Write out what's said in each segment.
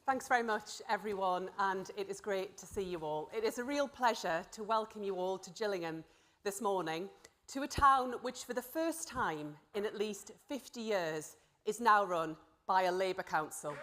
Thanks very much, everyone, and it is great to see you all. It is a real pleasure to welcome you all to Gillingham this morning, to a town which for the first time in at least 50 years is now run by a Labour council.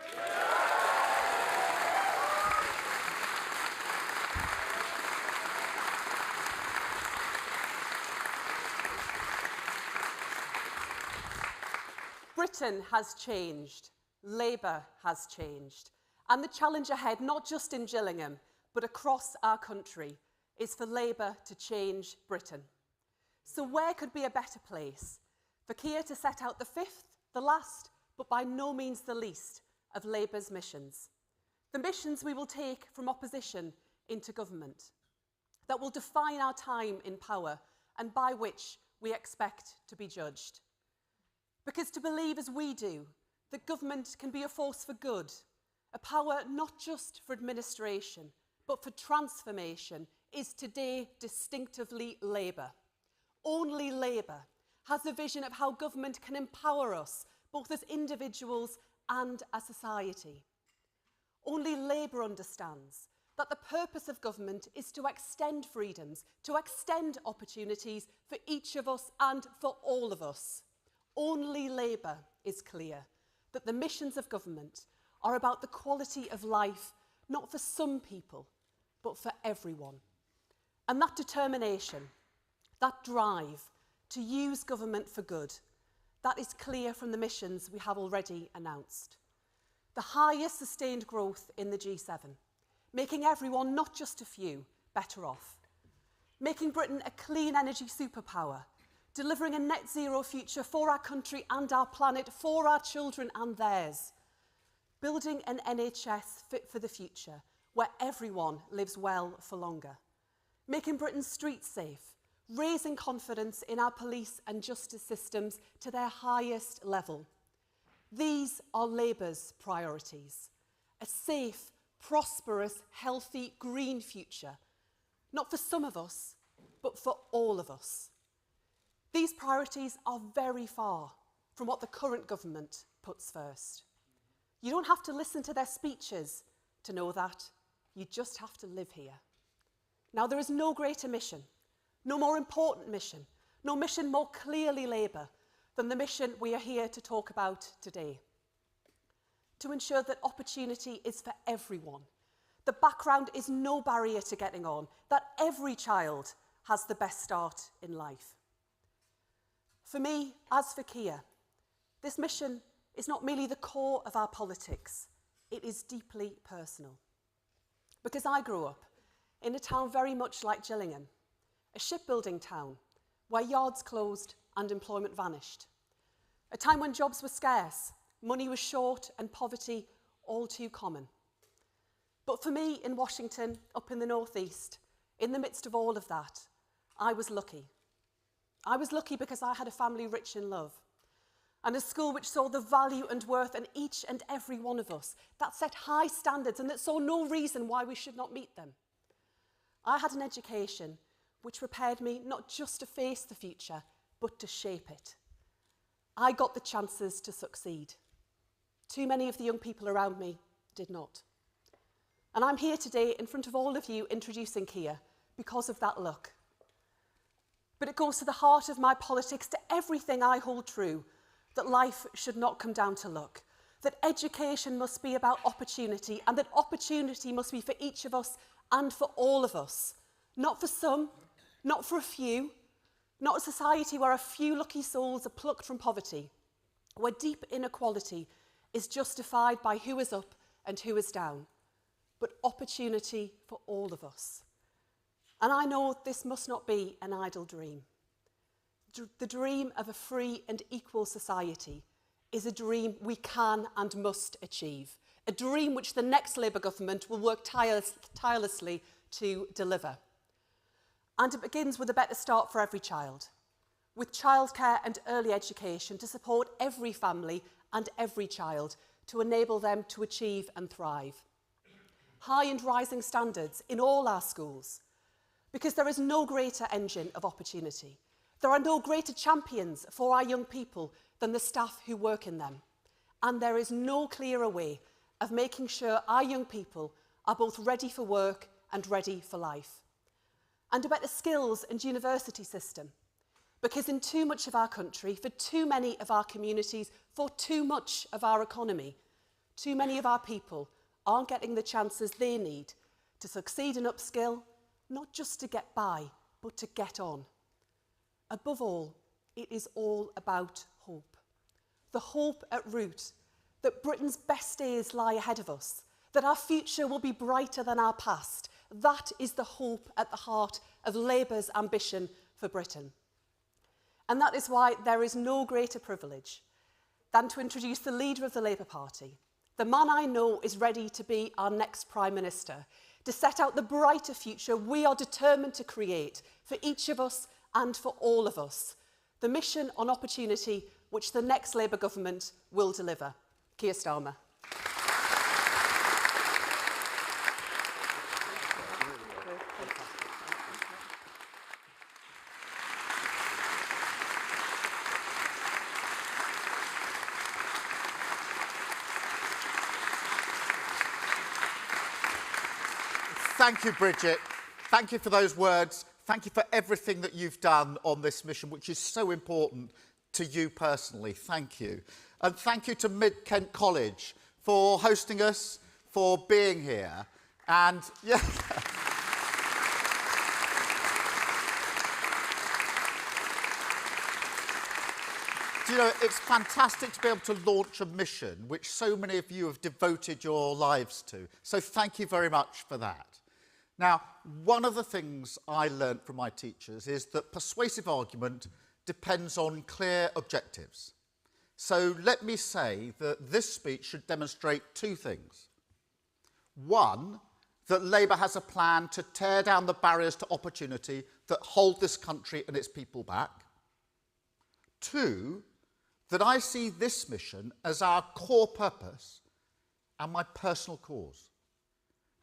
Britain has changed, Labour has changed, and the challenge ahead, not just in Gillingham, but across our country, is for Labour to change Britain. So where could be a better place for Keir to set out the fifth, the last, but by no means the least, of Labour's missions? The missions we will take from opposition into government, that will define our time in power and by which we expect to be judged. Because to believe as we do that government can be a force for good, a power not just for administration, but for transformation, is today distinctively Labour. Only Labour has a vision of how government can empower us, both as individuals and as society. Only Labour understands that the purpose of government is to extend freedoms, to extend opportunities for each of us and for all of us. Only Labour is clear that the missions of government are about the quality of life, not for some people, but for everyone. And that determination, that drive to use government for good, that is clear from the missions we have already announced. The highest sustained growth in the G7, making everyone, not just a few, better off. Making Britain a clean energy superpower, delivering a net zero future for our country and our planet, for our children and theirs. Building an NHS fit for the future, where everyone lives well for longer. Making Britain's streets safe, raising confidence in our police and justice systems to their highest level. These are Labour's priorities. A safe, prosperous, healthy, green future. Not for some of us, but for all of us. These priorities are very far from what the current government puts first. You don't have to listen to their speeches to know that. You just have to live here. Now, there is no greater mission, no more important mission, no mission more clearly Labour than the mission we are here to talk about today. To ensure that opportunity is for everyone, the background is no barrier to getting on, that every child has the best start in life. For me, as for Keir, this mission is not merely the core of our politics, it is deeply personal. Because I grew up in a town very much like Gillingham, a shipbuilding town where yards closed and employment vanished. A time when jobs were scarce, money was short and poverty all too common. But for me in Washington, up in the northeast, in the midst of all of that, I was lucky. I was lucky because I had a family rich in love, and a school which saw the value and worth in each and every one of us, that set high standards and that saw no reason why we should not meet them. I had an education which prepared me not just to face the future, but to shape it. I got the chances to succeed. Too many of the young people around me did not. And I'm here today in front of all of you introducing Keir because of that luck. But it goes to the heart of my politics, to everything I hold true, that life should not come down to luck, that education must be about opportunity, and that opportunity must be for each of us and for all of us. Not for some, not for a few, not a society where a few lucky souls are plucked from poverty, where deep inequality is justified by who is up and who is down, but opportunity for all of us. And I know this must not be an idle dream. The dream of a free and equal society is a dream we can and must achieve, a dream which the next Labour government will work tirelessly to deliver. And it begins with a better start for every child, with childcare and early education to support every family and every child, to enable them to achieve and thrive. High and rising standards in all our schools, because there is no greater engine of opportunity. There are no greater champions for our young people than the staff who work in them. And there is no clearer way of making sure our young people are both ready for work and ready for life. And about the skills and university system, because in too much of our country, for too many of our communities, for too much of our economy, too many of our people aren't getting the chances they need to succeed and upskill, not just to get by, but to get on. Above all, it is all about hope. The hope at root that Britain's best days lie ahead of us, that our future will be brighter than our past. That is the hope at the heart of Labour's ambition for Britain. And that is why there is no greater privilege than to introduce the leader of the Labour Party, the man I know is ready to be our next Prime Minister, to set out the brighter future we are determined to create for each of us and for all of us, the mission on opportunity which the next Labour government will deliver. Keir Starmer. Thank you, Bridget. Thank you for those words. Thank you for everything that you've done on this mission, which is so important to you personally. Thank you. And thank you to Mid-Kent College for hosting us, for being here. And yeah. Do you know, it's fantastic to be able to launch a mission which so many of you have devoted your lives to. So thank you very much for that. Now, one of the things I learnt from my teachers is that persuasive argument depends on clear objectives. So let me say that this speech should demonstrate two things. One, that Labour has a plan to tear down the barriers to opportunity that hold this country and its people back. Two, that I see this mission as our core purpose and my personal cause.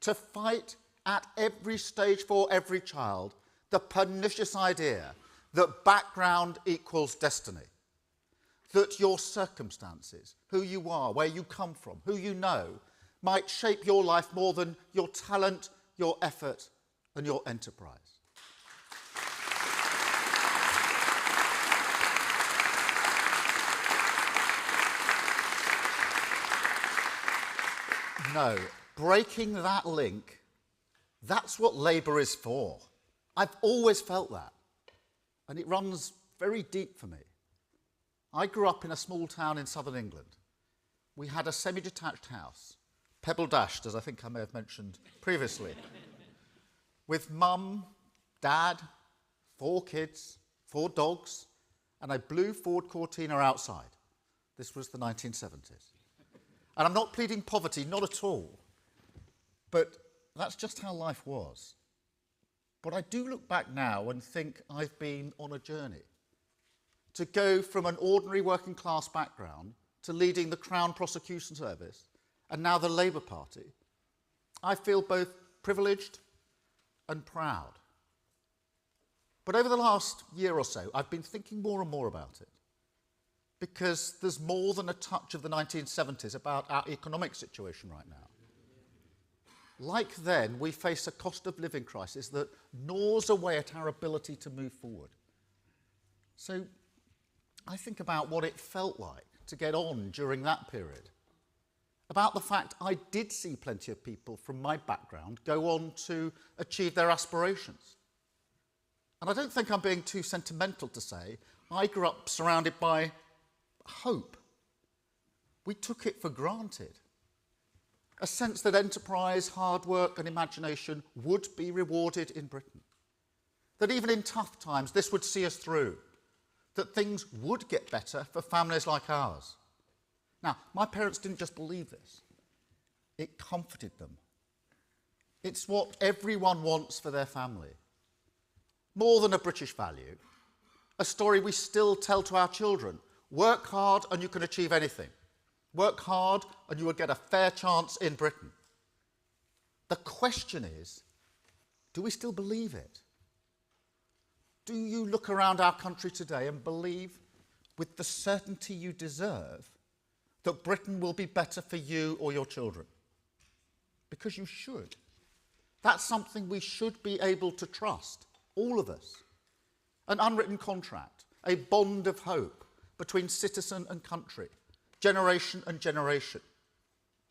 To fight at every stage for every child the pernicious idea that background equals destiny. That your circumstances, who you are, where you come from, who you know, might shape your life more than your talent, your effort, and your enterprise. No, breaking that link, that's what Labour is for. I've always felt that, and it runs very deep for me. I grew up in a small town in southern England. We had a semi-detached house, pebble-dashed, as I think I may have mentioned previously, with mum, dad, 4 kids, 4 dogs, and a blue Ford Cortina outside. This was the 1970s. And I'm not pleading poverty, not at all. But that's just how life was. But I do look back now and think I've been on a journey. To go from an ordinary working class background to leading the Crown Prosecution Service and now the Labour Party, I feel both privileged and proud. But over the last year or so, I've been thinking more and more about it. Because there's more than a touch of the 1970s about our economic situation right now. Like then, we face a cost of living crisis that gnaws away at our ability to move forward. So I think about what it felt like to get on during that period. About the fact I did see plenty of people from my background go on to achieve their aspirations. And I don't think I'm being too sentimental to say I grew up surrounded by hope. We took it for granted. A sense that enterprise, hard work and imagination would be rewarded in Britain. That even in tough times this would see us through. That things would get better for families like ours. Now, my parents didn't just believe this. It comforted them. It's what everyone wants for their family. More than a British value, a story we still tell to our children. Work hard and you can achieve anything. Work hard and you will get a fair chance in Britain. The question is, do we still believe it? Do you look around our country today and believe, with the certainty you deserve, that Britain will be better for you or your children? Because you should. That's something we should be able to trust, all of us. An unwritten contract, a bond of hope between citizen and country, generation and generation.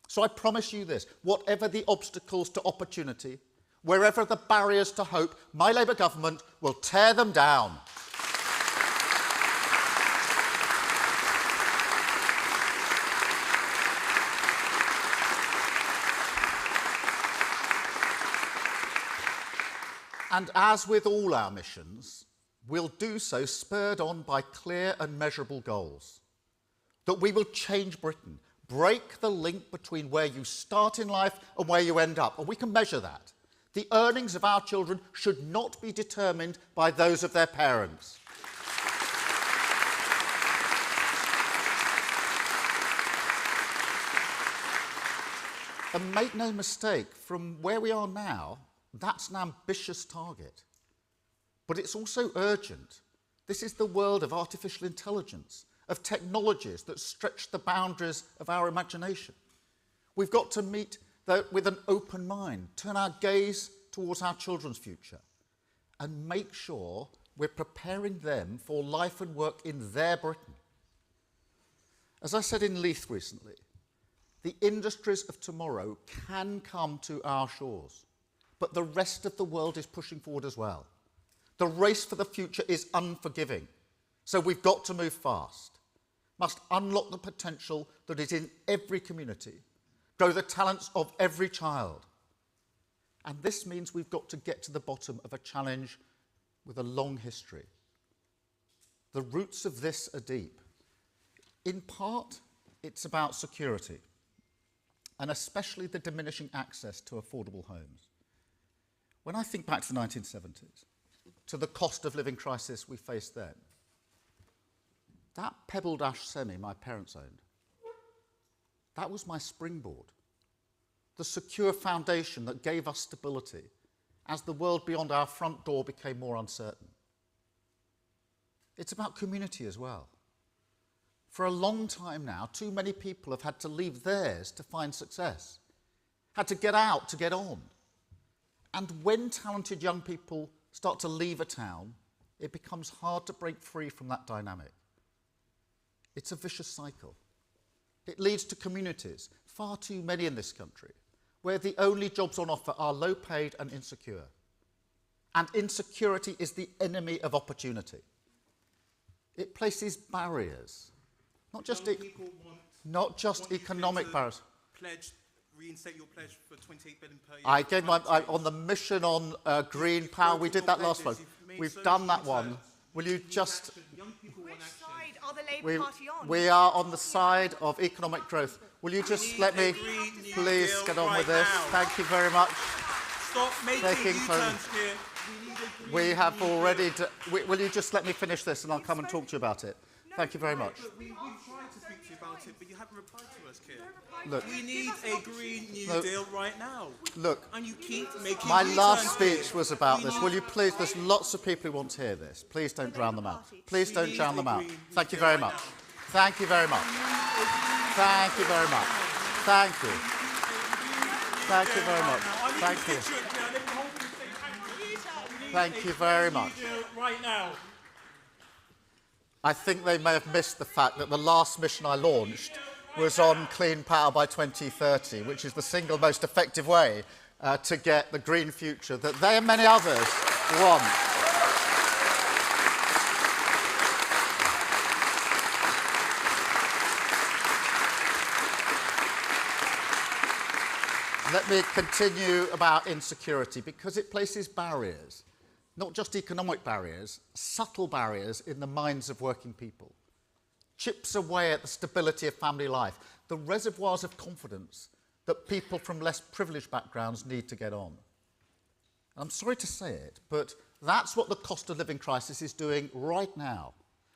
So I promise you this, whatever the obstacles to opportunity, wherever the barriers to hope, my Labour government will tear them down. And as with all our missions, we'll do so spurred on by clear and measurable goals. That we will change Britain, break the link between where you start in life and where you end up. And we can measure that. The earnings of our children should not be determined by those of their parents. And make no mistake, from where we are now, that's an ambitious target. But it's also urgent. This is the world of artificial intelligence, of technologies that stretch the boundaries of our imagination. We've got to meet with an open mind, turn our gaze towards our children's future, and make sure we're preparing them for life and work in their Britain. As I said in Leith recently, the industries of tomorrow can come to our shores, but the rest of the world is pushing forward as well. The race for the future is unforgiving, so we've got to move fast. Must unlock the potential that is in every community, grow the talents of every child. And this means we've got to get to the bottom of a challenge with a long history. The roots of this are deep. In part, it's about security, and especially the diminishing access to affordable homes. When I think back to the 1970s, to the cost of living crisis we faced then, that Pebble Dash semi my parents owned, that was my springboard, the secure foundation that gave us stability as the world beyond our front door became more uncertain. It's about community as well. For a long time now, too many people have had to leave theirs to find success, had to get out to get on. And when talented young people start to leave a town, it becomes hard to break free from that dynamic. It's a vicious cycle. It leads to communities, far too many in this country, where the only jobs on offer are low paid and insecure. And insecurity is the enemy of opportunity. It places barriers, not just economic barriers. Reinstate your pledge for 28 billion per year. I gave on the mission on green power, we did that last one. We've done that one. Will you just... Which side are the Labour Party on? We are on the side of economic growth. Will you just let me please get on with this? Thank you very much. Stop making U-turns here. We have already... will you just let me finish this and I'll come and talk to you about it? Thank you very much. We've tried to speak to you about it, but you haven't replied to us, Keir. Look, we need a Green New Deal right now. Look, and you keep making my last U-turns speech was about this. Will you please, there's lots of people who want to hear this. Please don't drown them out. Please don't drown them out. Thank you very much. Thank you very much. Thank you very much. Thank you. Thank you very much. Thank you. Thank you very much. Right now. I think they may have missed the fact that the last mission I launched was on clean power by 2030, which is the single most effective way to get the green future that they and many others want. Let me continue about insecurity, because it places barriers. Not just economic barriers, subtle barriers in the minds of working people. Chips away at the stability of family life, the reservoirs of confidence that people from less privileged backgrounds need to get on. I'm sorry to say it, but that's what the cost of living crisis is doing right now,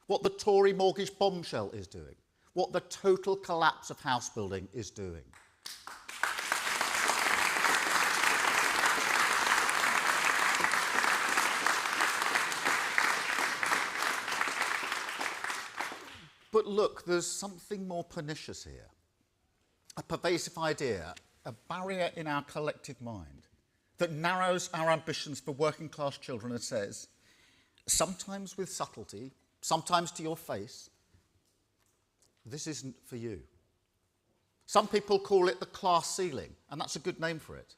what the Tory mortgage bombshell is doing, what the total collapse of house building is doing. But look, there's something more pernicious here. A pervasive idea, a barrier in our collective mind that narrows our ambitions for working class children and says, sometimes with subtlety, sometimes to your face, this isn't for you. Some people call it the class ceiling, and that's a good name for it.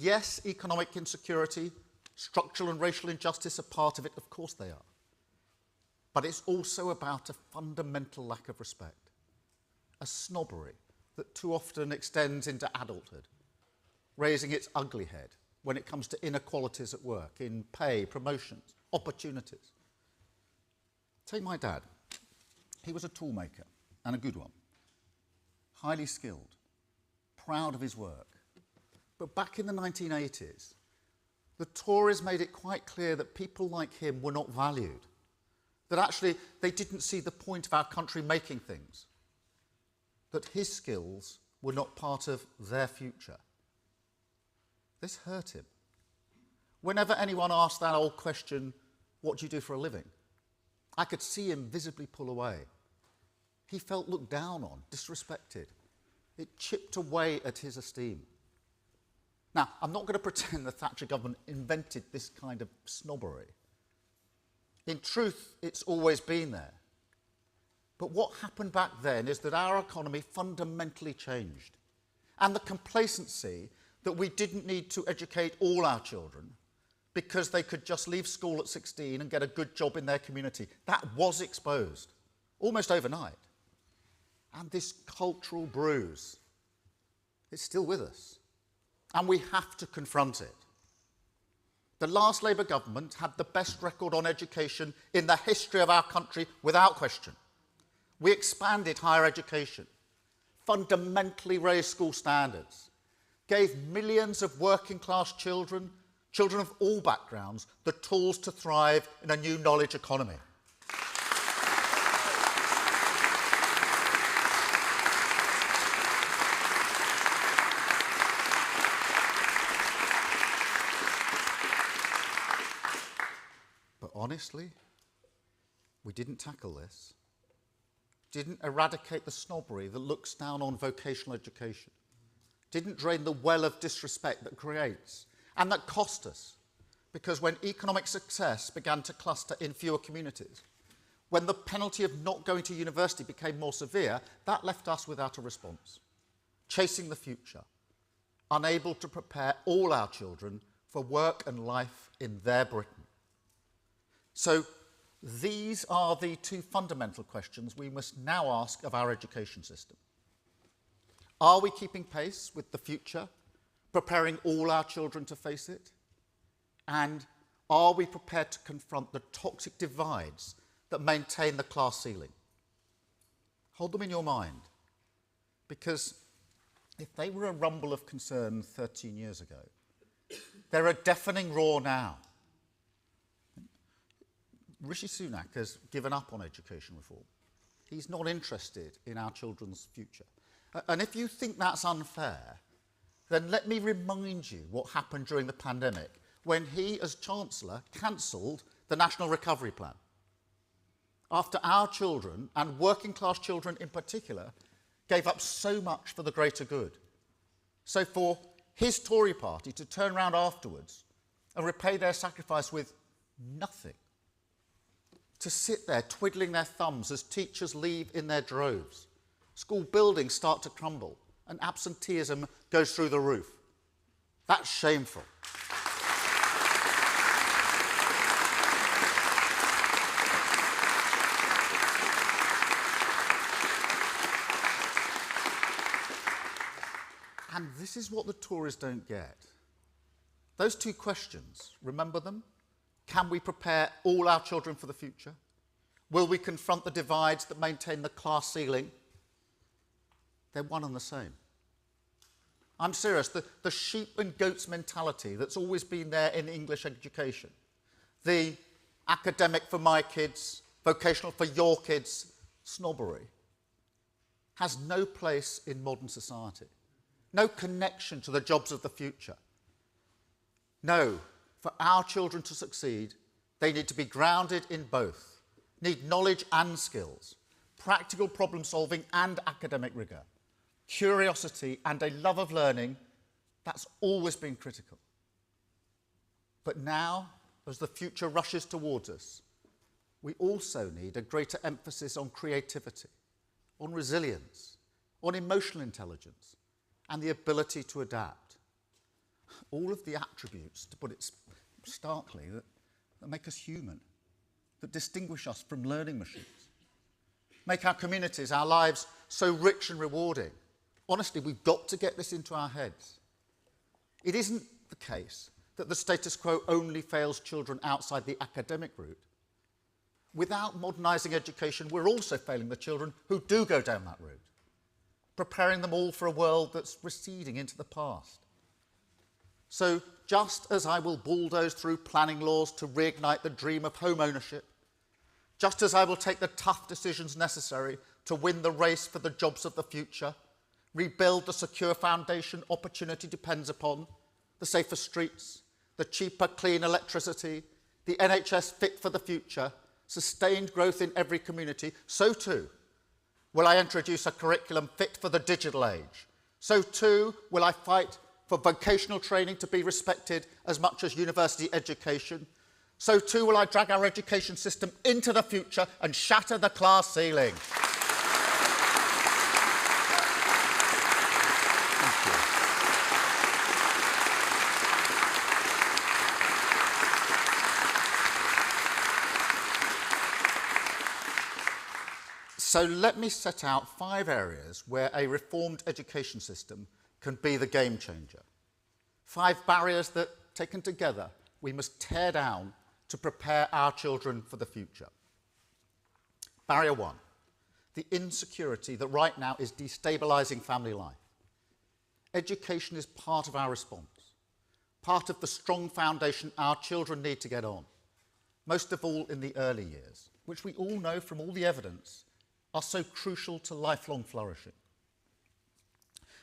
Yes, economic insecurity, structural and racial injustice are part of it, of course they are. But it's also about a fundamental lack of respect, a snobbery that too often extends into adulthood, raising its ugly head when it comes to inequalities at work, in pay, promotions, opportunities. Take my dad. He was a toolmaker, and a good one. Highly skilled, proud of his work. But back in the 1980s, the Tories made it quite clear that people like him were not valued, that actually they didn't see the point of our country making things, that his skills were not part of their future. This hurt him. Whenever anyone asked that old question, what do you do for a living? I could see him visibly pull away. He felt looked down on, disrespected. It chipped away at his esteem. Now, I'm not going to pretend the Thatcher government invented this kind of snobbery. In truth, it's always been there. But what happened back then is that our economy fundamentally changed. And the complacency that we didn't need to educate all our children because they could just leave school at 16 and get a good job in their community, that was exposed, almost overnight. And this cultural bruise, it's still with us. And we have to confront it. The last Labour government had the best record on education in the history of our country, without question. We expanded higher education, fundamentally raised school standards, gave millions of working class children, children of all backgrounds, the tools to thrive in a new knowledge economy. But honestly, we didn't tackle this, didn't eradicate the snobbery that looks down on vocational education, didn't drain the well of disrespect that creates and that cost us, because when economic success began to cluster in fewer communities, when the penalty of not going to university became more severe, that left us without a response, chasing the future, unable to prepare all our children for work and life in their Britain. So these are the two fundamental questions we must now ask of our education system. Are we keeping pace with the future, preparing all our children to face it? And are we prepared to confront the toxic divides that maintain the class ceiling? Hold them in your mind, because if they were a rumble of concern 13 years ago, they're a deafening roar now. Rishi Sunak has given up on education reform. He's not interested in our children's future. And if you think that's unfair, then let me remind you what happened during the pandemic when he, as Chancellor, cancelled the National Recovery Plan. After our children, and working class children in particular, gave up so much for the greater good. So for his Tory party to turn around afterwards and repay their sacrifice with nothing, to sit there twiddling their thumbs as teachers leave in their droves, school buildings start to crumble, and absenteeism goes through the roof. That's shameful. And this is what the Tories don't get. Those two questions, remember them? Can we prepare all our children for the future? Will we confront the divides that maintain the class ceiling? They're one and the same. I'm serious. The sheep and goats mentality that's always been there in English education, the academic for my kids, vocational for your kids snobbery, has no place in modern society, no connection to the jobs of the future. No, for our children to succeed, they need to be grounded in both, need knowledge and skills, practical problem solving and academic rigour, curiosity and a love of learning, that's always been critical. But now, as the future rushes towards us, we also need a greater emphasis on creativity, on resilience, on emotional intelligence, and the ability to adapt. All of the attributes, to put it starkly, that make us human, that distinguish us from learning machines, make our communities, our lives so rich and rewarding. Honestly, we've got to get this into our heads. It isn't the case that the status quo only fails children outside the academic route. Without modernising education, we're also failing the children who do go down that route, preparing them all for a world that's receding into the past. So, just as I will bulldoze through planning laws to reignite the dream of home ownership, just as I will take the tough decisions necessary to win the race for the jobs of the future, rebuild the secure foundation opportunity depends upon, the safer streets, the cheaper, clean electricity, the NHS fit for the future, sustained growth in every community, so too will I introduce a curriculum fit for the digital age. So too will I fight for vocational training to be respected as much as university education. So too will I drag our education system into the future and shatter the class ceiling. So let me set out 5 areas where a reformed education system can be the game changer. 5 barriers that, taken together, we must tear down to prepare our children for the future. Barrier 1, the insecurity that right now is destabilising family life. Education is part of our response, part of the strong foundation our children need to get on, most of all in the early years, which we all know from all the evidence are so crucial to lifelong flourishing.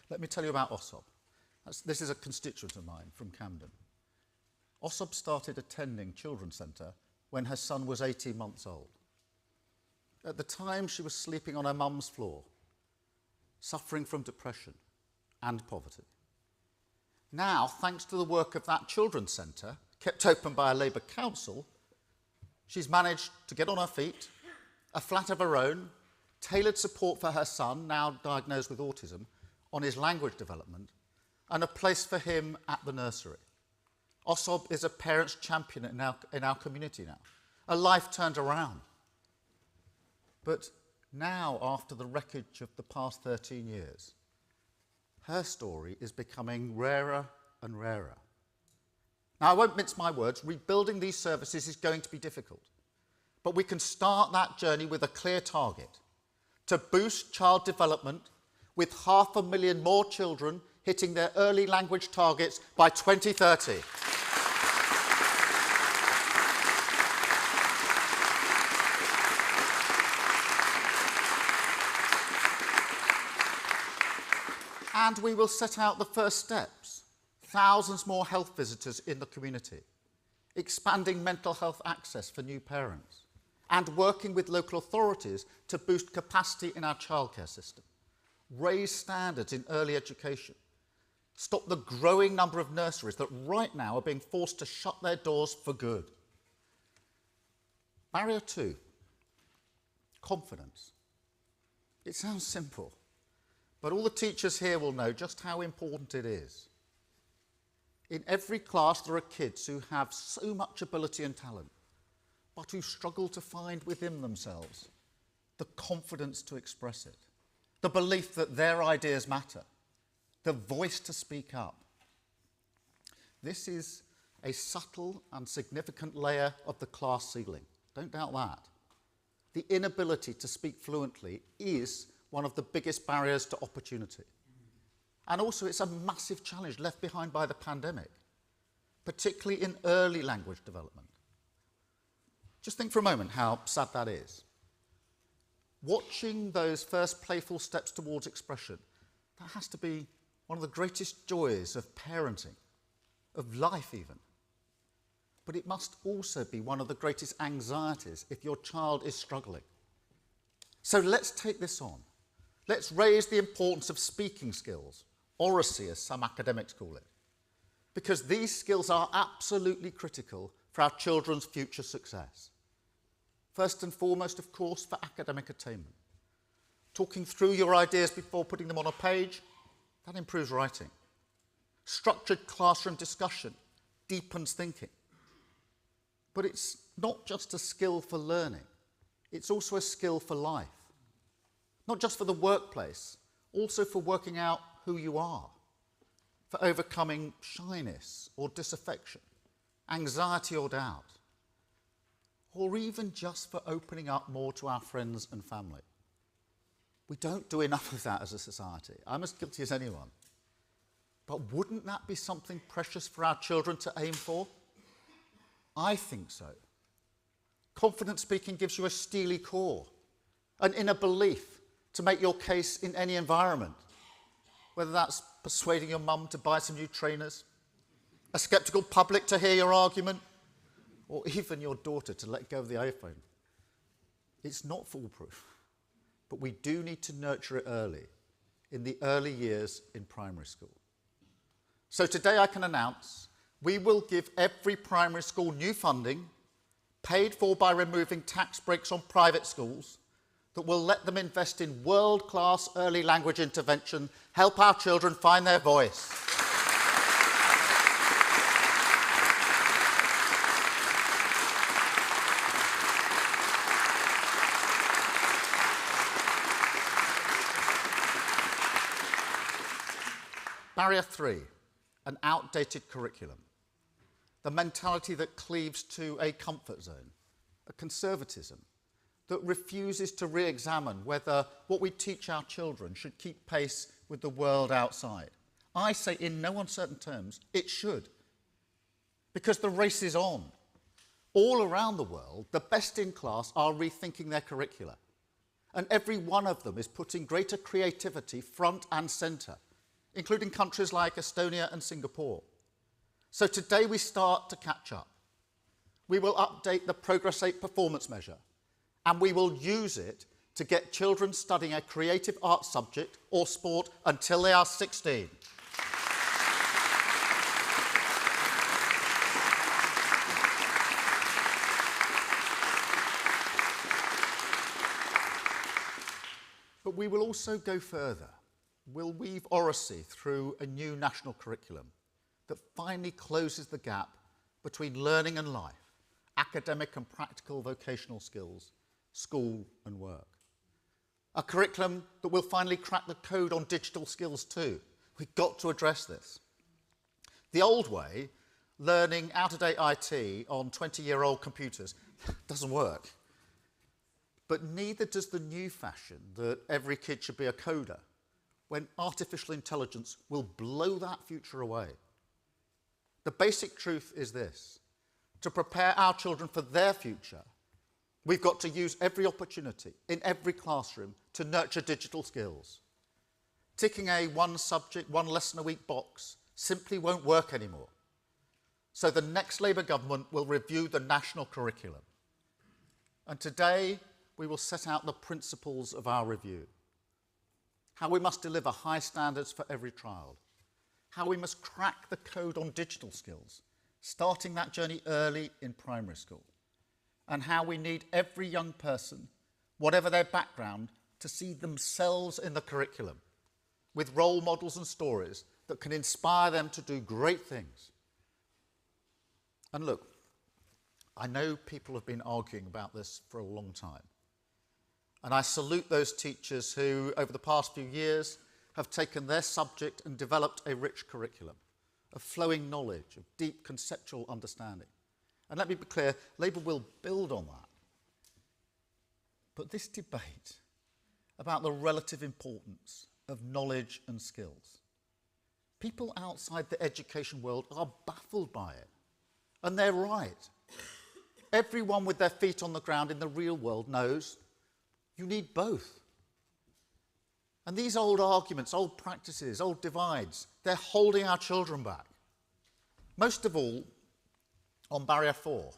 Let me tell you about Osob. This is a constituent of mine from Camden. Osob started attending Children's Centre when her son was 18 months old. At the time, she was sleeping on her mum's floor, suffering from depression and poverty. Now, thanks to the work of that Children's Centre, kept open by a Labour council, she's managed to get on her feet, a flat of her own, tailored support for her son, now diagnosed with autism, on his language development, and a place for him at the nursery. Osob is a parent's champion in our community now. A life turned around. But now, after the wreckage of the past 13 years, her story is becoming rarer and rarer. Now, I won't mince my words. Rebuilding these services is going to be difficult. But we can start that journey with a clear target: to boost child development with 500,000 more children hitting their early language targets by 2030. And we will set out the first steps: thousands more health visitors in the community, expanding mental health access for new parents, and working with local authorities to boost capacity in our childcare system, raise standards in early education, stop the growing number of nurseries that right now are being forced to shut their doors for good. Barrier 2, confidence. It sounds simple, but all the teachers here will know just how important it is. In every class there are kids who have so much ability and talent, but who struggle to find within themselves the confidence to express it, the belief that their ideas matter, the voice to speak up. This is a subtle and significant layer of the class ceiling. Don't doubt that. The inability to speak fluently is one of the biggest barriers to opportunity. And also, it's a massive challenge left behind by the pandemic, particularly in early language development. Just think for a moment how sad that is. Watching those first playful steps towards expression, that has to be one of the greatest joys of parenting, of life even. But it must also be one of the greatest anxieties if your child is struggling. So let's take this on. Let's raise the importance of speaking skills, oracy as some academics call it, because these skills are absolutely critical for our children's future success. First and foremost, of course, for academic attainment. Talking through your ideas before putting them on a page, that improves writing. Structured classroom discussion deepens thinking. But it's not just a skill for learning, it's also a skill for life. Not just for the workplace, also for working out who you are, for overcoming shyness or disaffection, anxiety or doubt, or even just for opening up more to our friends and family. We don't do enough of that as a society. I'm as guilty as anyone. But wouldn't that be something precious for our children to aim for? I think so. Confident speaking gives you a steely core, an inner belief to make your case in any environment, whether that's persuading your mum to buy some new trainers, a sceptical public to hear your argument, or even your daughter to let go of the iPhone. It's not foolproof, but we do need to nurture it early, in the early years in primary school. So today I can announce we will give every primary school new funding, paid for by removing tax breaks on private schools, that will let them invest in world-class early language intervention, help our children find their voice. Barrier 3, an outdated curriculum. The mentality that cleaves to a comfort zone, a conservatism, that refuses to re-examine whether what we teach our children should keep pace with the world outside. I say in no uncertain terms, it should. Because the race is on. All around the world, the best in class are rethinking their curricula. And every one of them is putting greater creativity front and centre, including countries like Estonia and Singapore. So today we start to catch up. We will update the Progress 8 performance measure, and we will use it to get children studying a creative arts subject or sport until they are 16. But we will also go further. We'll weave oracy through a new national curriculum that finally closes the gap between learning and life, academic and practical vocational skills, school and work. A curriculum that will finally crack the code on digital skills too. We've got to address this. The old way, learning out-of-date IT on 20-year-old computers, doesn't work. But neither does the new fashion that every kid should be a coder, when artificial intelligence will blow that future away. The basic truth is this: to prepare our children for their future, we've got to use every opportunity in every classroom to nurture digital skills. Ticking a one subject, one lesson a week box simply won't work anymore. So the next Labour government will review the national curriculum. And today we will set out the principles of our review. How we must deliver high standards for every child. How we must crack the code on digital skills, starting that journey early in primary school. And how we need every young person, whatever their background, to see themselves in the curriculum, with role models and stories that can inspire them to do great things. And look, I know people have been arguing about this for a long time. And I salute those teachers who, over the past few years, have taken their subject and developed a rich curriculum of flowing knowledge, of deep conceptual understanding. And let me be clear, Labour will build on that. But this debate about the relative importance of knowledge and skills, people outside the education world are baffled by it. And they're right. Everyone with their feet on the ground in the real world knows you need both. And these old arguments, old practices, old divides, they're holding our children back. Most of all, on Barrier 4,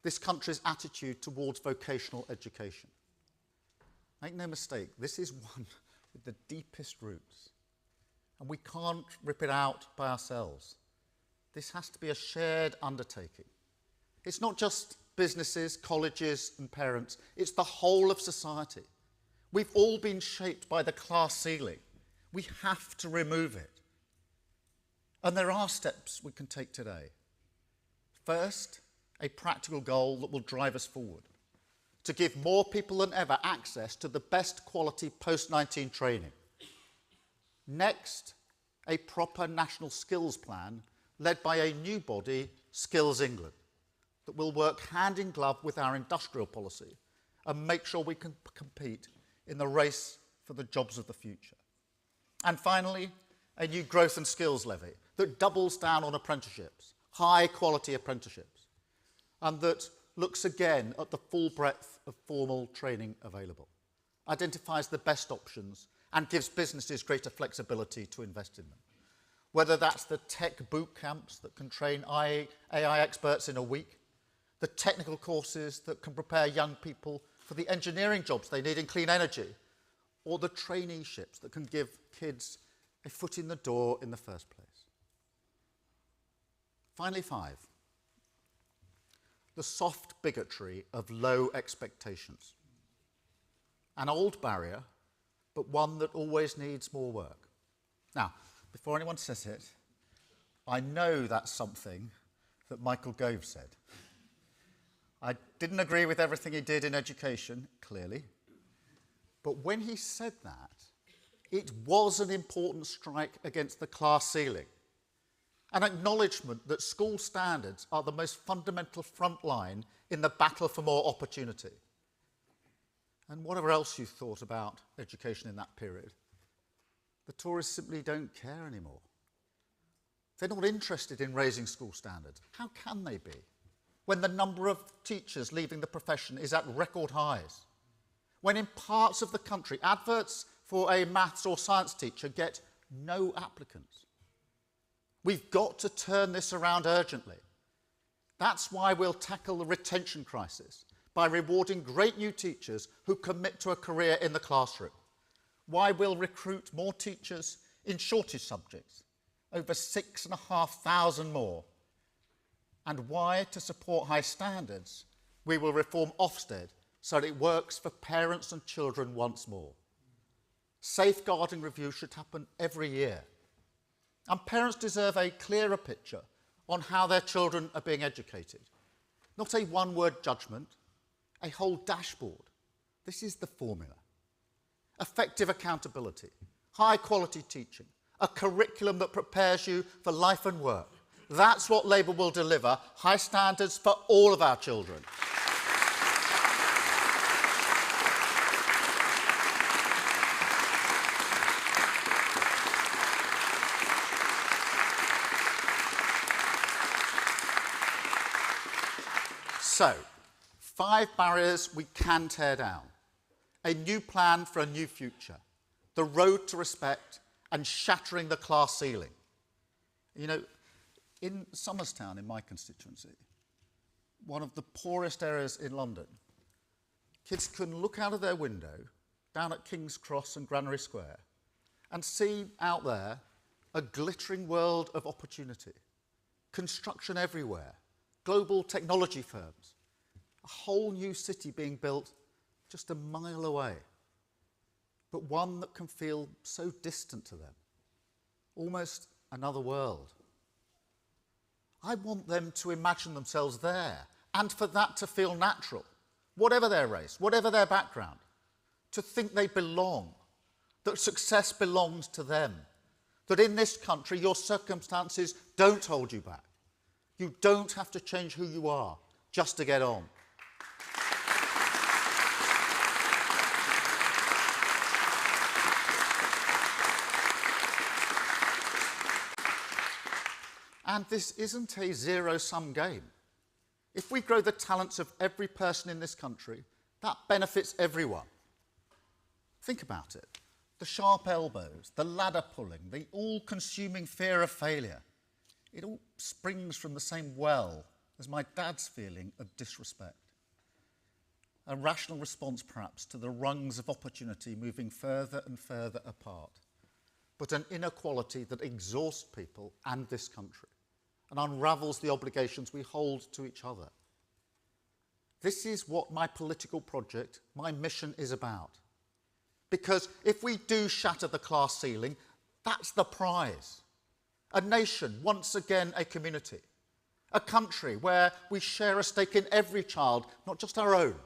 this country's attitude towards vocational education. Make no mistake, this is one with the deepest roots. And we can't rip it out by ourselves. This has to be a shared undertaking. It's not just businesses, colleges and parents, it's the whole of society. We've all been shaped by the class ceiling. We have to remove it. And there are steps we can take today. First, a practical goal that will drive us forward, to give more people than ever access to the best quality post-19 training. Next, a proper national skills plan led by a new body, Skills England, that will work hand in glove with our industrial policy and make sure we can compete in the race for the jobs of the future. And finally, a new growth and skills levy that doubles down on apprenticeships, high quality apprenticeships, and that looks again at the full breadth of formal training available, identifies the best options and gives businesses greater flexibility to invest in them. Whether that's the tech boot camps that can train AI experts in a week, the technical courses that can prepare young people for the engineering jobs they need in clean energy, or the traineeships that can give kids a foot in the door in the first place. Finally, 5. The soft bigotry of low expectations. An old barrier, but one that always needs more work. Now, before anyone says it, I know that's something that Michael Gove said. I didn't agree with everything he did in education, clearly, but when he said that, it was an important strike against the class ceiling, an acknowledgement that school standards are the most fundamental front line in the battle for more opportunity. And whatever else you thought about education in that period, the Tories simply don't care anymore. They're not interested in raising school standards. How can they be, when the number of teachers leaving the profession is at record highs? When in parts of the country, adverts for a maths or science teacher get no applicants? We've got to turn this around urgently. That's why we'll tackle the retention crisis by rewarding great new teachers who commit to a career in the classroom. Why we'll recruit more teachers in shortage subjects, over 6,500 more. And why, to support high standards, we will reform Ofsted so that it works for parents and children once more. Safeguarding review should happen every year. And parents deserve a clearer picture on how their children are being educated. Not a one-word judgment, a whole dashboard. This is the formula. Effective accountability, high-quality teaching, a curriculum that prepares you for life and work. That's what Labour will deliver, high standards for all of our children. So, 5 barriers we can tear down. A new plan for a new future. The road to respect and shattering the class ceiling. You know, in Somerstown, in my constituency, one of the poorest areas in London, kids can look out of their window down at King's Cross and Granary Square and see out there a glittering world of opportunity. Construction everywhere. Global technology firms, a whole new city being built just a mile away, but one that can feel so distant to them, almost another world. I want them to imagine themselves there, and for that to feel natural, whatever their race, whatever their background, to think they belong, that success belongs to them, that in this country your circumstances don't hold you back. You don't have to change who you are just to get on. And this isn't a zero-sum game. If we grow the talents of every person in this country, that benefits everyone. Think about it. The sharp elbows, the ladder pulling, the all-consuming fear of failure. It all springs from the same well as my dad's feeling of disrespect. a rational response perhaps to the rungs of opportunity moving further and further apart, but an inequality that exhausts people and this country and unravels the obligations we hold to each other. This is what my political project, my mission is about. Because if we do shatter the class ceiling, that's the prize. A nation, once again a community. A country where we share a stake in every child, not just our own.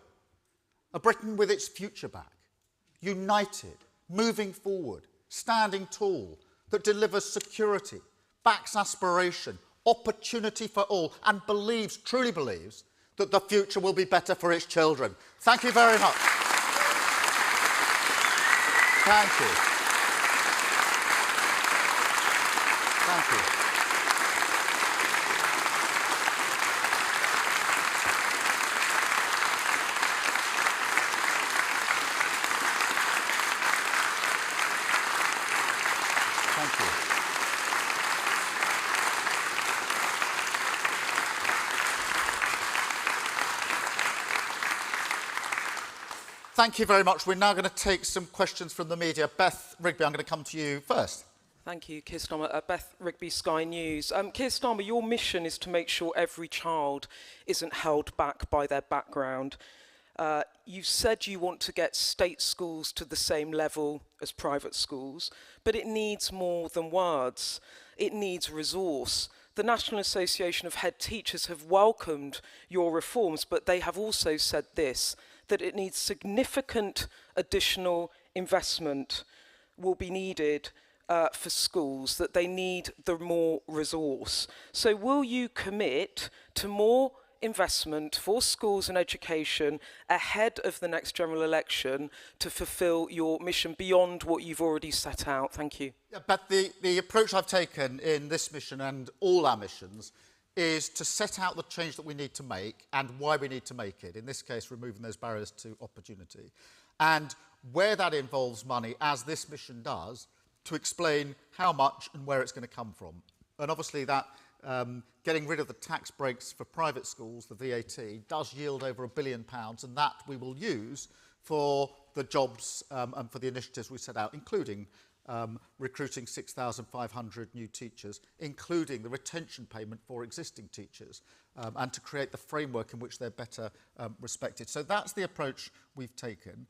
A Britain with its future back. United, moving forward, standing tall, that delivers security, backs aspiration, opportunity for all, and believes, truly believes, that the future will be better for its children. Thank you very much. Thank you. Thank you. Thank you. Thank you very much. We're now going to take some questions from the media. Beth Rigby, I'm going to come to you first. Thank you, Keir Starmer. Beth Rigby, Sky News. Keir Starmer, your mission is to make sure every child isn't held back by their background. You've said you want to get state schools to the same level as private schools, but it needs more than words. It needs resource. The National Association of Head Teachers have welcomed your reforms, but they have also said this, that it needs significant additional investment will be needed for schools, that they need the more resource. So will you commit to more investment for schools and education ahead of the next general election to fulfil your mission beyond what you've already set out? Thank you. Yeah, but the approach I've taken in this mission and all our missions is to set out the change that we need to make and why we need to make it, in this case removing those barriers to opportunity, and where that involves money, as this mission does, to explain how much and where it's going to come from. And obviously that getting rid of the tax breaks for private schools, the VAT, does yield over £1 billion, and that we will use for the jobs and for the initiatives we set out, including recruiting 6,500 new teachers, including the retention payment for existing teachers, and to create the framework in which they're better respected. So that's the approach we've taken.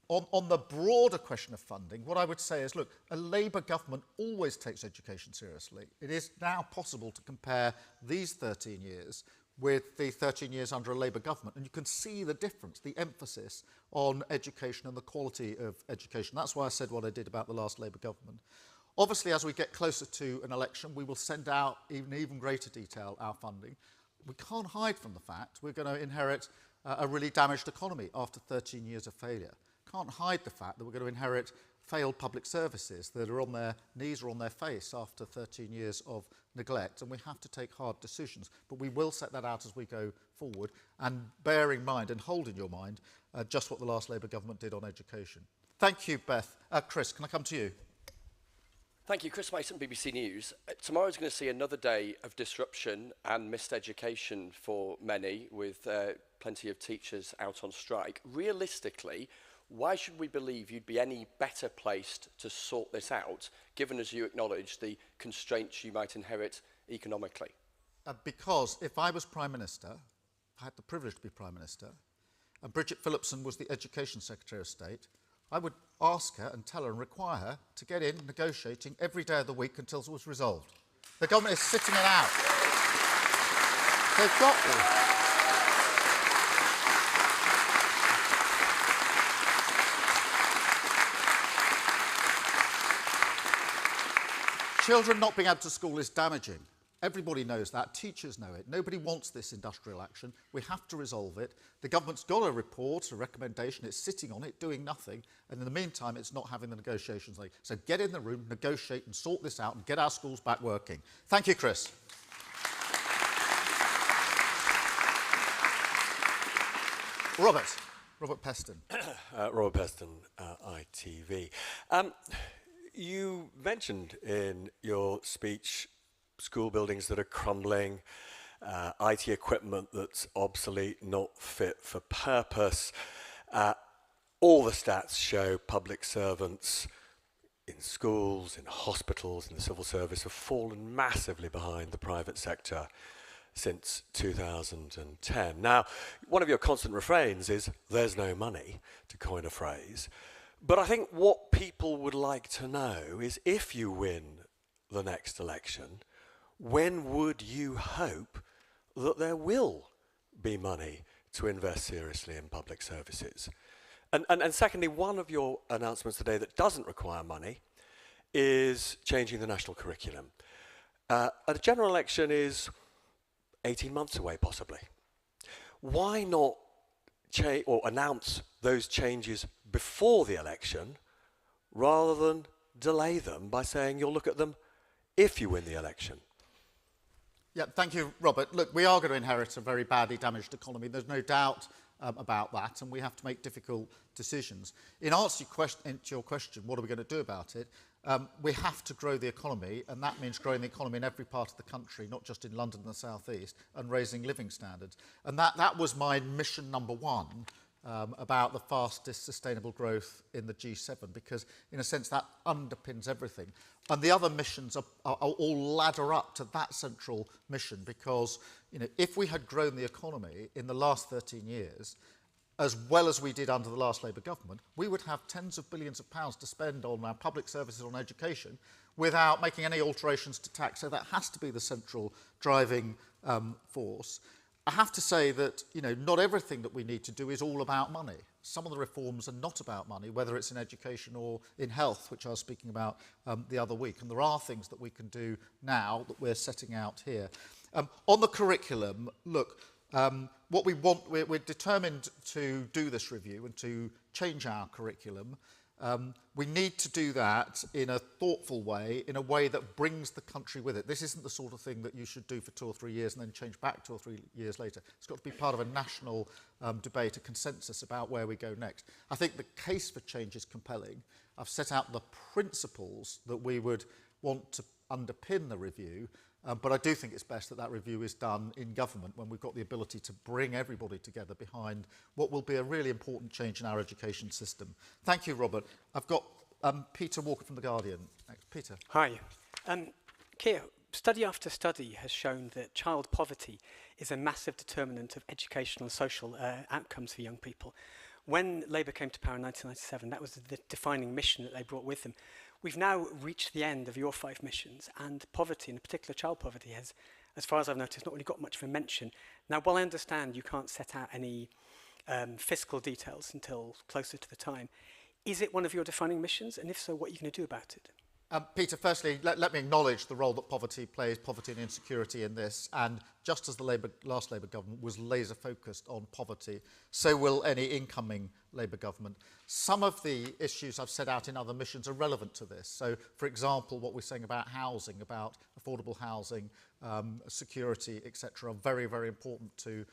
On the broader question of funding, what I would say is, look, a Labour government always takes education seriously. It is now possible to compare these 13 years with the 13 years under a Labour government, and you can see the difference, the emphasis on education and the quality of education. That's why I said what I did about the last Labour government. Obviously, as we get closer to an election, we will send out in even greater detail our funding. We can't hide from the fact we're going to inherit a really damaged economy after 13 years of failure. Can't hide the fact that we're going to inherit failed public services that are on their knees or on their face after 13 years of neglect, and we have to take hard decisions. But we will set that out as we go forward, and bear in mind and hold in your mind just what the last Labour government did on education. Thank you, Beth. Chris, can I come to you? Thank you. Chris Mason, BBC News. Tomorrow's going to see another day of disruption and missed education for many, with plenty of teachers out on strike. Realistically, why should we believe you'd be any better placed to sort this out, given, as you acknowledge, the constraints you might inherit economically? Because if I was Prime Minister, I had the privilege to be Prime Minister, and Bridget Phillipson was the Education Secretary of State, I would ask her and tell her and require her to get in negotiating every day of the week until it was resolved. The government is sitting it out. They've got to. Children not being able to school is damaging. Everybody knows that. Teachers know it. Nobody wants this industrial action. We have to resolve it. The government's got a report, a recommendation. It's sitting on it, doing nothing. And in the meantime, it's not having the negotiations. So get in the room, negotiate and sort this out and get our schools back working. Thank you, Chris. Robert Peston. Robert Peston, ITV. You mentioned in your speech school buildings that are crumbling, IT equipment that's obsolete, not fit for purpose. All the stats show public servants in schools, in hospitals, in the civil service have fallen massively behind the private sector since 2010. Now, one of your constant refrains is, there's no money, to coin a phrase. But I think what people would like to know is, if you win the next election, when would you hope that there will be money to invest seriously in public services? And secondly, one of your announcements today that doesn't require money is changing the national curriculum. A general election is 18 months away, possibly. Why not announce those changes before the election rather than delay them by saying you'll look at them if you win the election? Yeah, thank you, Robert. Look, we are going to inherit a very badly damaged economy. There's no doubt about that, and we have to make difficult decisions. In answer to your question, what are we going to do about it? We have to grow the economy, and that means growing the economy in every part of the country, not just in London and the South East, and raising living standards. And that was my mission number one about the fastest sustainable growth in the G7, because in a sense that underpins everything. And the other missions are all ladder up to that central mission, because if we had grown the economy in the last 13 years, as well as we did under the last Labour government, we would have tens of billions of pounds to spend on our public services, on education, without making any alterations to tax. So that has to be the central driving force. I have to say that not everything that we need to do is all about money. Some of the reforms are not about money, whether it's in education or in health, which I was speaking about the other week. And there are things that we can do now that we're setting out here. On the curriculum, look, what we want, we're determined to do this review and to change our curriculum. We need to do that in a thoughtful way, in a way that brings the country with it. This isn't the sort of thing that you should do for 2 or 3 years and then change back 2 or 3 years later. It's got to be part of a national debate, a consensus about where we go next. I think the case for change is compelling. I've set out the principles that we would want to underpin the review, but I do think it's best that that review is done in government when we've got the ability to bring everybody together behind what will be a really important change in our education system. Thank you, Robert. I've got Peter Walker from The Guardian. Next. Peter. Hi. Keir, study after study has shown that child poverty is a massive determinant of educational and social outcomes for young people. When Labour came to power in 1997, that was the defining mission that they brought with them. We've now reached the end of your 5 missions, and poverty, and in particular child poverty, has, as far as I've noticed, not really got much of a mention. Now, while I understand you can't set out any fiscal details until closer to the time, is it one of your defining missions? And if so, what are you going to do about it? Peter, firstly, let me acknowledge the role that poverty plays, poverty and insecurity in this. And just as the last Labour government was laser focused on poverty, so will any incoming Labour government. Some of the issues I've set out in other missions are relevant to this. So, for example, what we're saying about housing, about affordable housing, security, etc., are very, very important to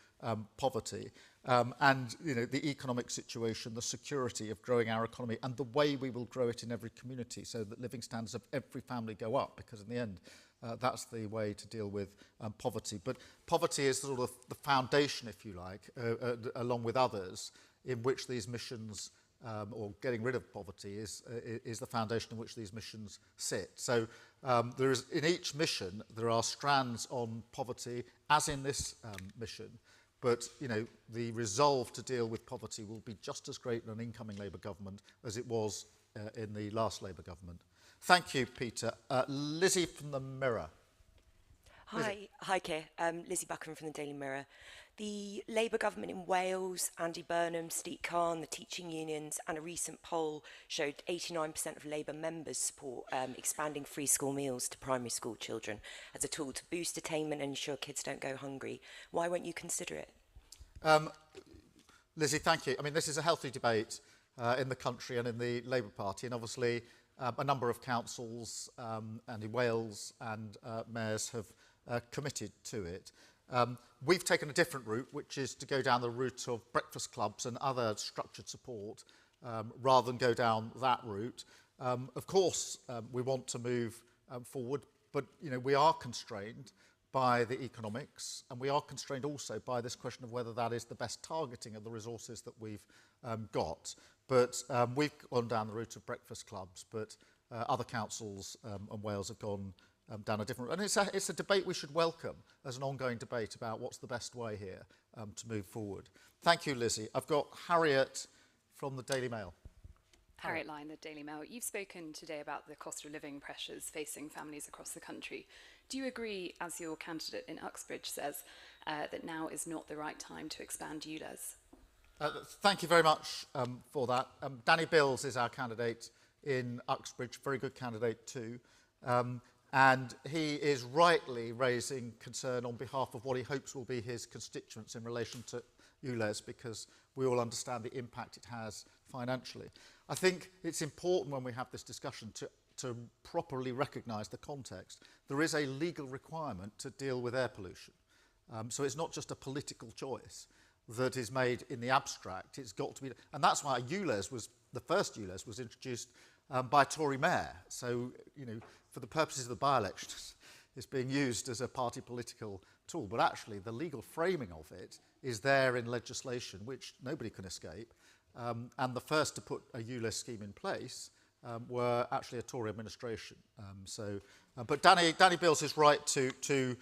poverty. And the economic situation, the security of growing our economy, and the way we will grow it in every community so that living standards of every family go up, because in the end, that's the way to deal with poverty. But poverty is sort of the foundation, if you like, along with others, in which these missions, or getting rid of poverty, is the foundation in which these missions sit. So there is, in each mission, there are strands on poverty, as in this mission. But, the resolve to deal with poverty will be just as great in an incoming Labour government as it was in the last Labour government. Thank you, Peter. Lizzie from the Mirror. Hi, Keir. Lizzie Buckham from the Daily Mirror. The Labour government in Wales, Andy Burnham, Sadiq Khan, the teaching unions, and a recent poll showed 89% of Labour members support expanding free school meals to primary school children as a tool to boost attainment and ensure kids don't go hungry. Why won't you consider it? Lizzie, thank you. I mean, this is a healthy debate in the country and in the Labour Party, and obviously a number of councils and in Wales and mayors have committed to it. We've taken a different route, which is to go down the route of breakfast clubs and other structured support rather than go down that route. Of course, we want to move forward, but we are constrained by the economics, and we are constrained also by this question of whether that is the best targeting of the resources that we've got. But we've gone down the route of breakfast clubs, but other councils and Wales have gone down a different route. And it's a debate we should welcome as an ongoing debate about what's the best way here to move forward. Thank you, Lizzie. I've got Harriet from the Daily Mail. Harriet Line, the Daily Mail. You've spoken today about the cost of living pressures facing families across the country. Do you agree, as your candidate in Uxbridge says, that now is not the right time to expand ULEZ? Thank you very much for that. Danny Bills is our candidate in Uxbridge, very good candidate too. And he is rightly raising concern on behalf of what he hopes will be his constituents in relation to ULEZ, because we all understand the impact it has financially. I think it's important when we have this discussion to properly recognise the context. There is a legal requirement to deal with air pollution. So it's not just a political choice that is made in the abstract. It's got to be, and that's why ULEZ was, the first ULEZ was introduced by a Tory mayor. So, you know, for the purposes of the by-elections, it's being used as a party political tool. But actually, the legal framing of it is there in legislation, which nobody can escape. And the first to put a ULEZ scheme in place were actually a Tory administration. But Danny Bills is right to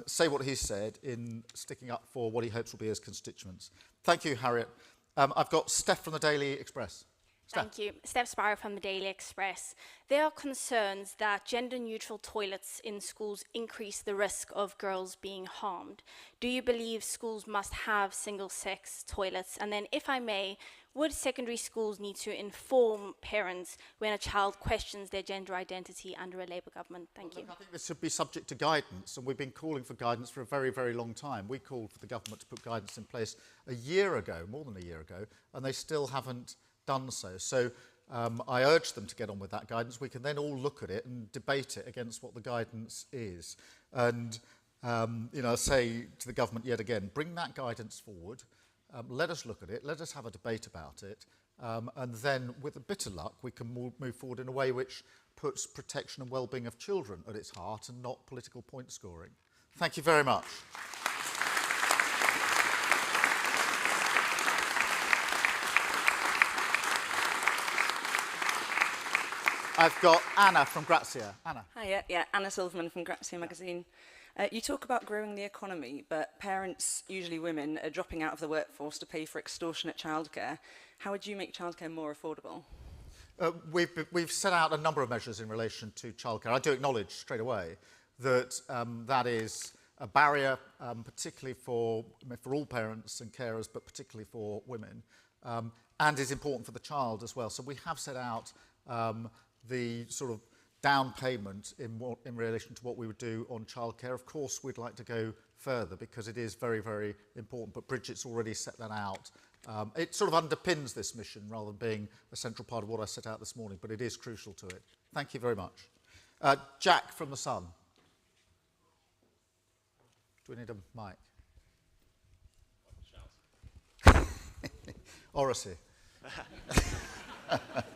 say what he said in sticking up for what he hopes will be his constituents. Thank you, Harriet. I've got Steph from the Daily Express. Thank you. Steph Sparrow from the Daily Express. There are concerns that gender-neutral toilets in schools increase the risk of girls being harmed. Do you believe schools must have single-sex toilets? And then, if I may, would secondary schools need to inform parents when a child questions their gender identity under a Labour government? Thank you. I think this should be subject to guidance, and we've been calling for guidance for a very, very long time. We called for the government to put guidance in place a year ago, more than a year ago, and they still haven't done so. So I urge them to get on with that guidance. We can then all look at it and debate it against what the guidance is. And, you know, I say to the government yet again, bring that guidance forward. Let us look at it. Let us have a debate about it. And then, with a bit of luck, we can move forward in a way which puts protection and well-being of children at its heart and not political point scoring. Thank you very much. I've got Anna from Grazia. Anna. Hi, yeah, Anna Silverman from Grazia magazine. You talk about growing the economy, but parents, usually women, are dropping out of the workforce to pay for extortionate childcare. How would you make childcare more affordable? We've set out a number of measures in relation to childcare. I do acknowledge straight away that that is a barrier, particularly for all parents and carers, but particularly for women, and is important for the child as well. So we have set out the sort of down payment in relation to what we would do on childcare. Of course, we'd like to go further because it is very, very important, but Bridget's already set that out. It sort of underpins this mission rather than being a central part of what I set out this morning, but it is crucial to it. Thank you very much. Jack from The Sun. Do we need a mic? Oracy.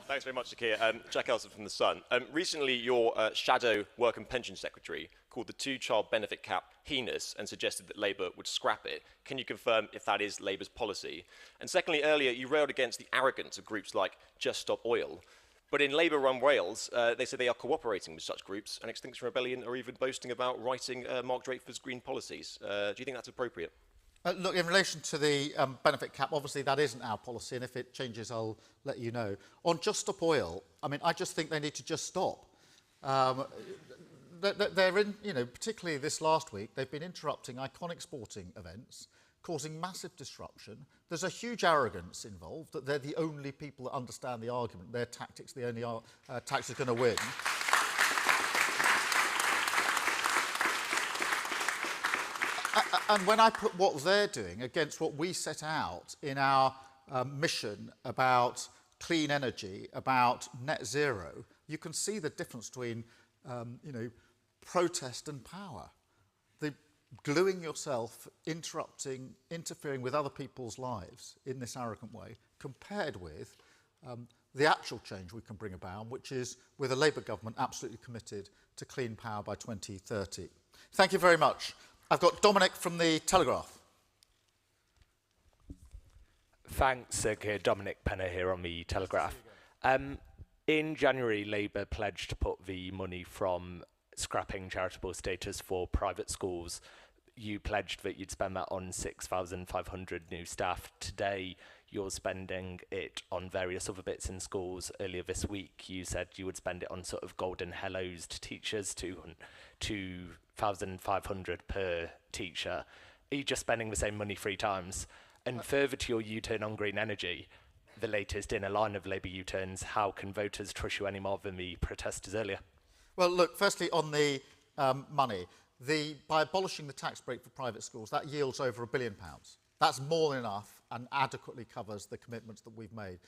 Thanks very much, Keir. Jack Elson from The Sun. Recently, your shadow work and pension secretary called the two-child benefit cap heinous and suggested that Labour would scrap it. Can you confirm if that is Labour's policy? And secondly, earlier, you railed against the arrogance of groups like Just Stop Oil. But in Labour-run Wales, they say they are cooperating with such groups, and Extinction Rebellion are even boasting about writing Mark Drakeford's green policies. Do you think that's appropriate? Look, in relation to the benefit cap, obviously that isn't our policy, and if it changes, I'll let you know. On Just Stop Oil, I mean, I just think they need to just stop. They're in, you know, particularly this last week, they've been interrupting iconic sporting events, causing massive disruption. There's a huge arrogance involved that they're the only people that understand the argument. Their tactics, the only tactics are going to win. And when I put what they're doing against what we set out in our mission about clean energy, about net zero, you can see the difference between, you know, protest and power. The gluing yourself, interrupting, interfering with other people's lives in this arrogant way, compared with the actual change we can bring about, which is with a Labour government absolutely committed to clean power by 2030. Thank you very much. I've got Dominic from the Telegraph. Thanks, Keir. Dominic Penner here on the Telegraph. In January, Labour pledged to put the money from scrapping charitable status for private schools. You pledged that you'd spend that on 6,500 new staff. Today, you're spending it on various other bits in schools. Earlier this week, you said you would spend it on sort of golden hellos to teachers, 2,500 per teacher. Are you just spending the same money 3 times? And further to your U-turn on green energy, the latest in a line of Labour U-turns, how can voters trust you any more than the protesters earlier? Well, look, firstly, on the money, by abolishing the tax break for private schools, that yields over £1 billion. That's more than enough and adequately covers the commitments that we've made.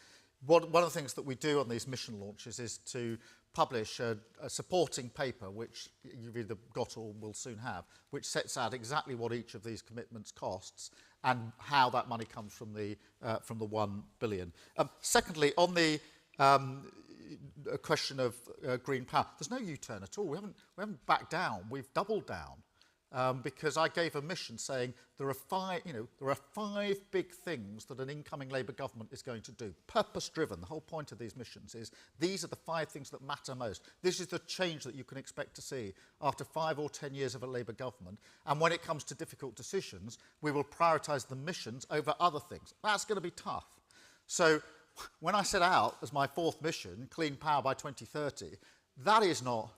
One of the things that we do on these mission launches is to publish a supporting paper, which you've either got or will soon have, which sets out exactly what each of these commitments costs and how that money comes from the £1 billion. Secondly, on the question of green power, there's no U-turn at all. We haven't backed down. We've doubled down. Because I gave a mission saying there are 5 big things that an incoming Labour government is going to do. Purpose-driven. The whole point of these missions is these are the 5 things that matter most. This is the change that you can expect to see after 5 or 10 years of a Labour government. And when it comes to difficult decisions, we will prioritise the missions over other things. That's going to be tough. So when I set out as my 4th mission, clean power by 2030, that is not...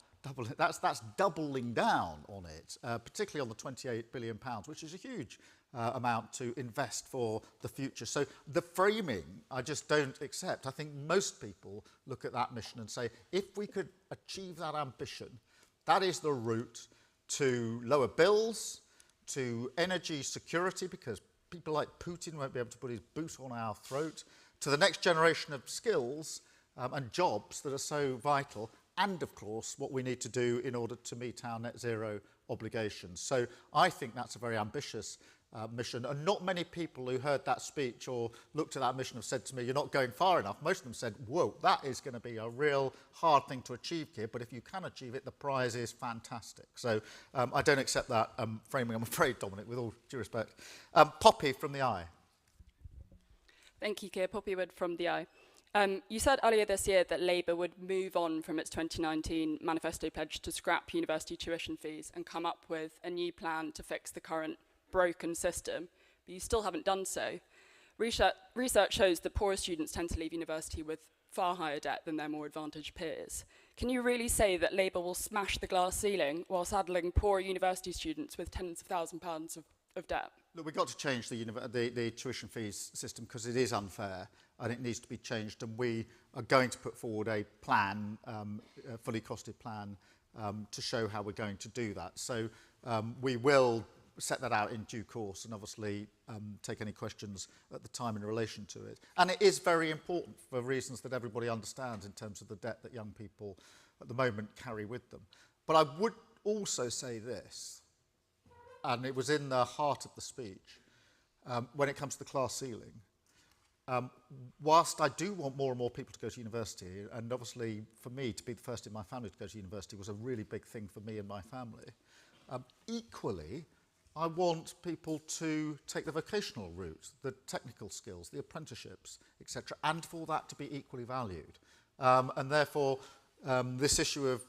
That's doubling down on it, particularly on the £28 billion, which is a huge amount to invest for the future. So the framing, I just don't accept. I think most people look at that mission and say, if we could achieve that ambition, that is the route to lower bills, to energy security, because people like Putin won't be able to put his boot on our throat, to the next generation of skills and jobs that are so vital, and, of course, what we need to do in order to meet our net zero obligations. So I think that's a very ambitious mission. And not many people who heard that speech or looked at that mission have said to me, you're not going far enough. Most of them said, whoa, that is going to be a real hard thing to achieve here. But if you can achieve it, the prize is fantastic. So I don't accept that framing, I'm afraid, Dominic, with all due respect. Poppy from The Eye. Thank you, Keir. Poppy Wood from The Eye. You said earlier this year that Labour would move on from its 2019 manifesto pledge to scrap university tuition fees and come up with a new plan to fix the current broken system, but you still haven't done so. Research shows that poorer students tend to leave university with far higher debt than their more advantaged peers. Can you really say that Labour will smash the glass ceiling while saddling poorer university students with tens of thousands of pounds of debt? Look, we've got to change the tuition fees system because it is unfair and it needs to be changed, and we are going to put forward a plan, a fully costed plan, to show how we're going to do that. So we will set that out in due course and obviously take any questions at the time in relation to it. And it is very important for reasons that everybody understands in terms of the debt that young people at the moment carry with them. But I would also say this, and it was in the heart of the speech, when it comes to the class ceiling, whilst I do want more and more people to go to university, and obviously for me to be the first in my family to go to university was a really big thing for me and my family, equally I want people to take the vocational route, the technical skills, the apprenticeships, etc., and for that to be equally valued. And therefore, this issue of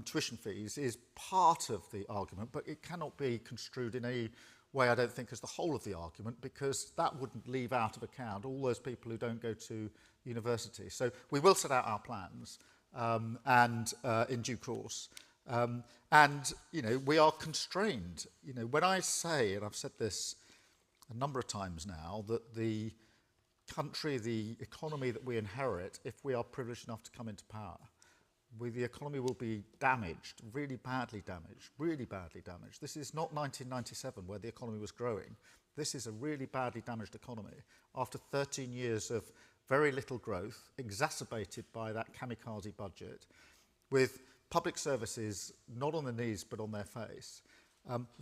tuition fees is part of the argument, but it cannot be construed in any way, I don't think, as the whole of the argument, because that wouldn't leave out of account all those people who don't go to university. So we will set out our plans and in due course. And, you know, we are constrained. You know, when I say, and I've said this a number of times now, that the country, the economy that we inherit, if we are privileged enough to come into power, the economy will be damaged, really badly damaged, really badly damaged. This is not 1997 where the economy was growing. This is a really badly damaged economy after 13 years of very little growth, exacerbated by that kamikaze budget, with public services not on their knees but on their face.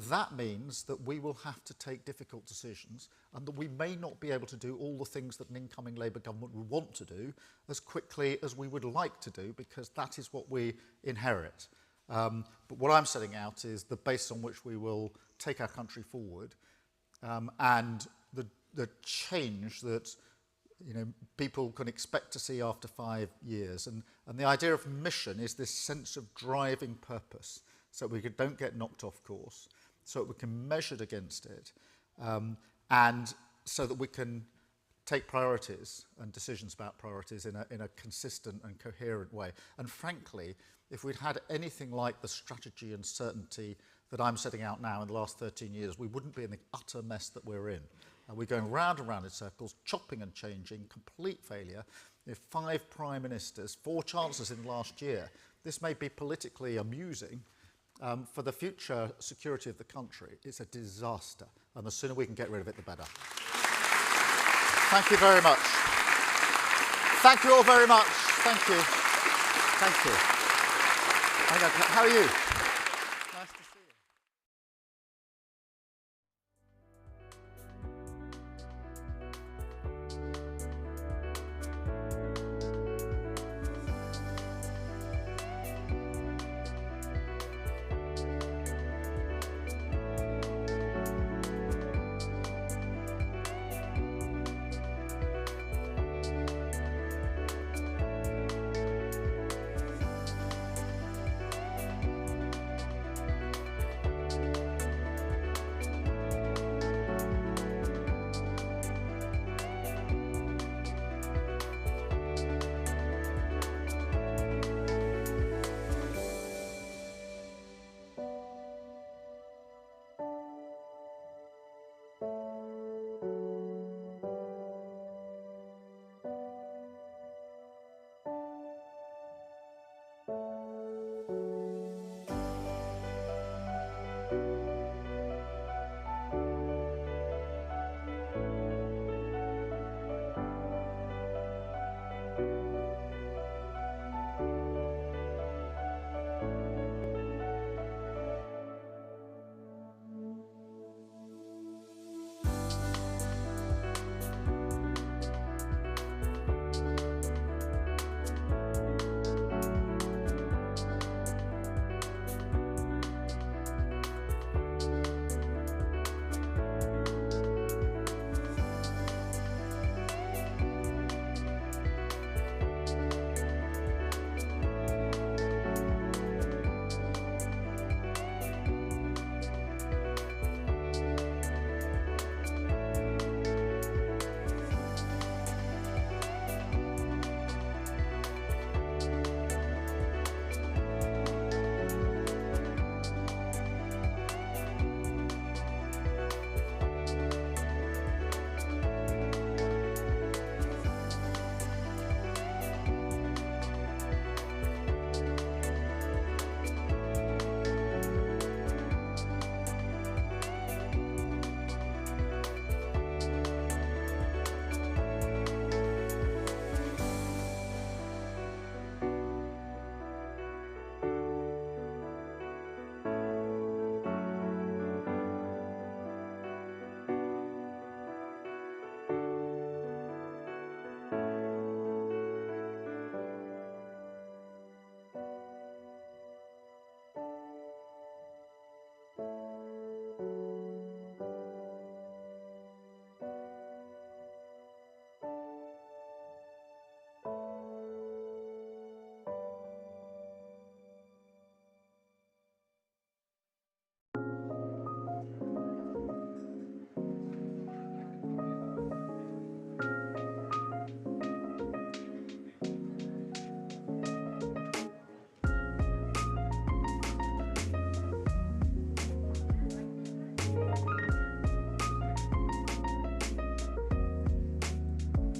That means that we will have to take difficult decisions and that we may not be able to do all the things that an incoming Labour government would want to do as quickly as we would like to do, because that is what we inherit. But what I'm setting out is the base on which we will take our country forward, and the change that people can expect to see after 5 years. And the idea of mission is this sense of driving purpose, so we don't get knocked off course, so that we can measure against it, and so that we can take priorities and decisions about priorities in a consistent and coherent way. And frankly, if we'd had anything like the strategy and certainty that I'm setting out now in the last 13 years, we wouldn't be in the utter mess that we're in. We're going round and round in circles, chopping and changing, complete failure. 5 prime ministers, 4 chancellors in the last year. This may be politically amusing. For the future security of the country, it's a disaster. And the sooner we can get rid of it, the better. Thank you very much. Thank you all very much. Thank you. Thank you. How are you?